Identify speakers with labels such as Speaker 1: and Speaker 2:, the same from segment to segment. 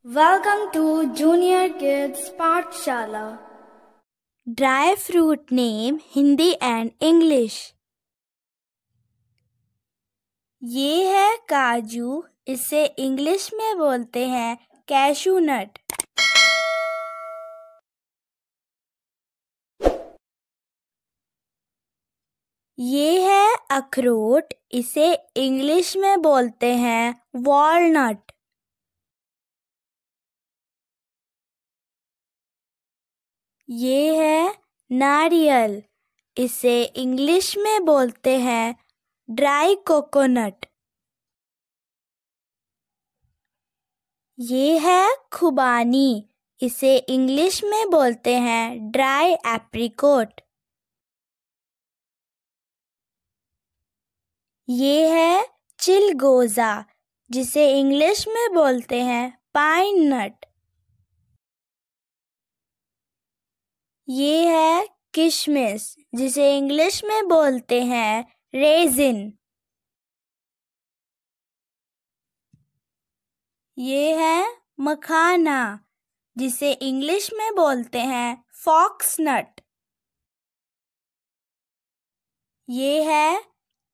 Speaker 1: Welcome to Junior Kids Pathshala.
Speaker 2: Dry fruit name Hindi and English. ये है काजू, इसे इंग्लिश में बोलते हैं कैशू नट. ये है अखरोट, इसे इंग्लिश में बोलते हैं वॉलनट. ये है नारियल, इसे इंग्लिश में बोलते हैं ड्राई कोकोनट. ये है खुबानी, इसे इंग्लिश में बोलते हैं ड्राई एप्रिकोट. ये है चिलगोजा, जिसे इंग्लिश में बोलते हैं पाइन नट. ये है किशमिश, जिसे इंग्लिश में बोलते हैं रेजिन. ये है मखाना, जिसे इंग्लिश में बोलते हैं फॉक्स नट. ये है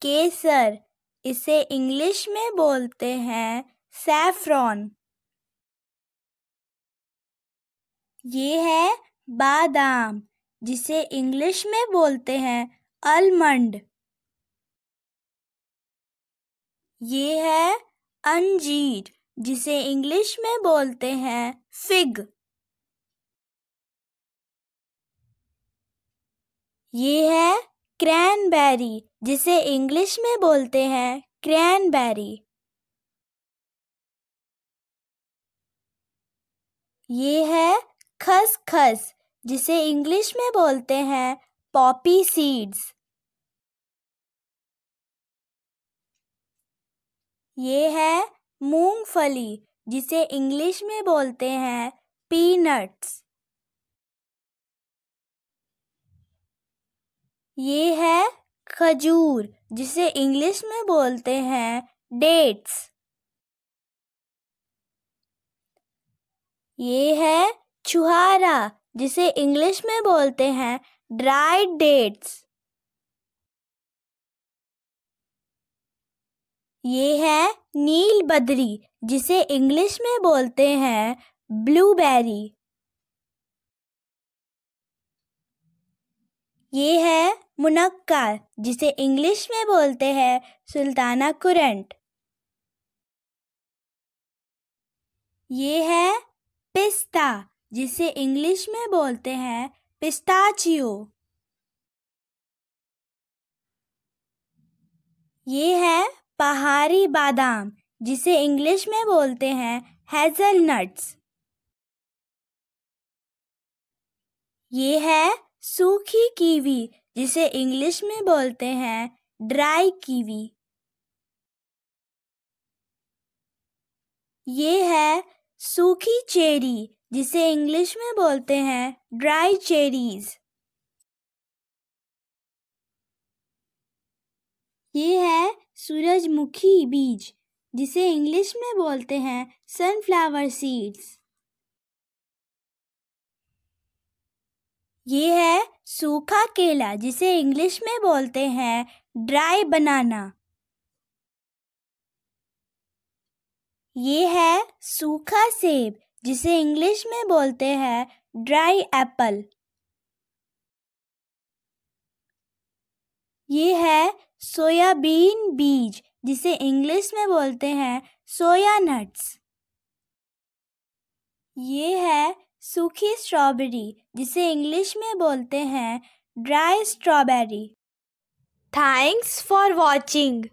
Speaker 2: केसर, इसे इंग्लिश में बोलते हैं सैफरॉन. ये है बादाम, जिसे इंग्लिश में बोलते हैं अलमंड. ये है अंजीर, जिसे इंग्लिश में बोलते हैं फिग. ये है क्रैनबेरी, जिसे इंग्लिश में बोलते हैं क्रैनबेरी. ये है खसखस, जिसे इंग्लिश में बोलते हैं पॉपी सीड्स. ये है मूंगफली, जिसे इंग्लिश में बोलते हैं पीनट्स. ये है खजूर, जिसे इंग्लिश में बोलते हैं डेट्स. ये है छुहारा, जिसे इंग्लिश में बोलते हैं ड्राइड डेट्स. ये है नील बदरी, जिसे इंग्लिश में बोलते हैं ब्लूबेरी. ये है मुनक्का, जिसे इंग्लिश में बोलते हैं सुल्ताना कुरंट. ये है पिस्ता, जिसे इंग्लिश में बोलते हैं पिस्ताचियो. ये है पहाड़ी बादाम, जिसे इंग्लिश में बोलते हैं हेज़लनट्स. ये है सूखी कीवी, जिसे इंग्लिश में बोलते हैं ड्राई कीवी. ये है सूखी चेरी, जिसे इंग्लिश में बोलते हैं ड्राई चेरीज. ये है सूरजमुखी बीज, जिसे इंग्लिश में बोलते हैं सनफ्लावर सीड्स. ये है सूखा केला, जिसे इंग्लिश में बोलते हैं ड्राई बनाना. ये है सूखा सेब, जिसे इंग्लिश में बोलते हैं ड्राई एप्पल. ये है सोयाबीन बीज, जिसे इंग्लिश में बोलते हैं सोया नट्स. ये है सूखी स्ट्रॉबेरी, जिसे इंग्लिश में बोलते हैं dry strawberry. Thanks for watching.